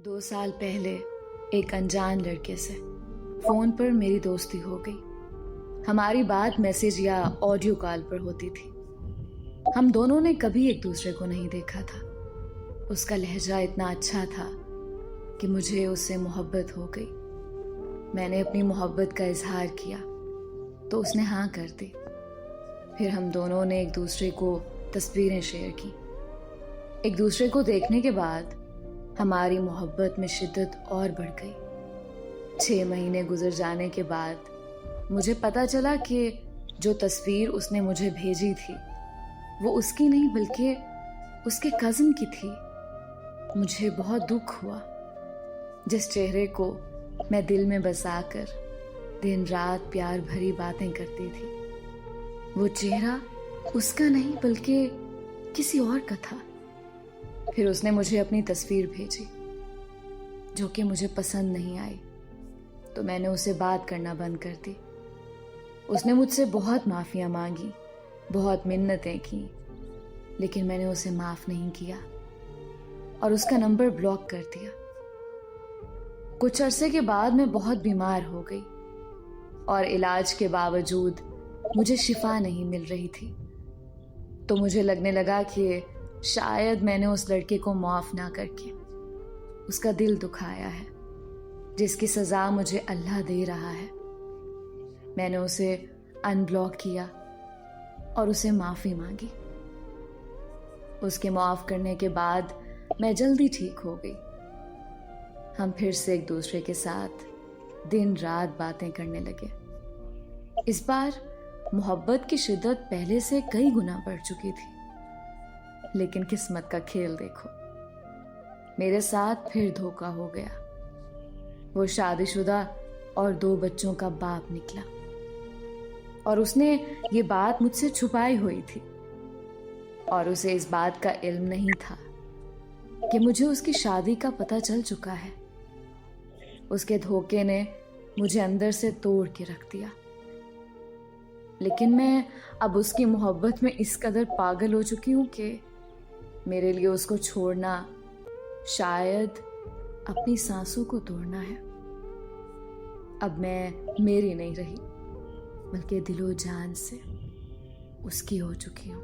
2 साल पहले एक अनजान लड़के से फ़ोन पर मेरी दोस्ती हो गई। हमारी बात मैसेज या ऑडियो कॉल पर होती थी। हम दोनों ने कभी एक दूसरे को नहीं देखा था। उसका लहजा इतना अच्छा था कि मुझे उससे मोहब्बत हो गई। मैंने अपनी मोहब्बत का इजहार किया तो उसने हाँ कर दी। फिर हम दोनों ने एक दूसरे को तस्वीरें शेयर की। एक दूसरे को देखने के बाद हमारी मोहब्बत में शिद्दत और बढ़ गई। 6 महीने गुजर जाने के बाद मुझे पता चला कि जो तस्वीर उसने मुझे भेजी थी वो उसकी नहीं बल्कि उसके कज़न की थी। मुझे बहुत दुख हुआ। जिस चेहरे को मैं दिल में बसाकर दिन रात प्यार भरी बातें करती थी, वो चेहरा उसका नहीं बल्कि किसी और का था। फिर उसने मुझे अपनी तस्वीर भेजी जो कि मुझे पसंद नहीं आई, तो मैंने उसे बात करना बंद कर दी। उसने मुझसे बहुत माफ़ियाँ मांगी, बहुत मिन्नतें की, लेकिन मैंने उसे माफ़ नहीं किया और उसका नंबर ब्लॉक कर दिया। कुछ अरसे के बाद मैं बहुत बीमार हो गई और इलाज के बावजूद मुझे शिफा नहीं मिल रही थी। तो मुझे लगने लगा कि शायद मैंने उस लड़के को माफ़ ना करके उसका दिल दुखाया है, जिसकी सज़ा मुझे अल्लाह दे रहा है। मैंने उसे अनब्लॉक किया और उसे माफ़ी मांगी। उसके माफ़ करने के बाद मैं जल्दी ठीक हो गई। हम फिर से एक दूसरे के साथ दिन रात बातें करने लगे। इस बार मोहब्बत की शिद्दत पहले से कई गुना बढ़ चुकी थी, लेकिन किस्मत का खेल देखो, मेरे साथ फिर धोखा हो गया। वो शादीशुदा और 2 बच्चों का बाप निकला और उसने ये बात मुझसे छुपाई हुई थी और उसे इस बात का इल्म नहीं था कि मुझे उसकी शादी का पता चल चुका है। उसके धोखे ने मुझे अंदर से तोड़ के रख दिया। लेकिन मैं अब उसकी मोहब्बत में इस कदर पागल हो चुकी हूं कि मेरे लिए उसको छोड़ना शायद अपनी सांसों को तोड़ना है। अब मैं मेरी नहीं रही बल्कि दिलो जान से उसकी हो चुकी हूँ।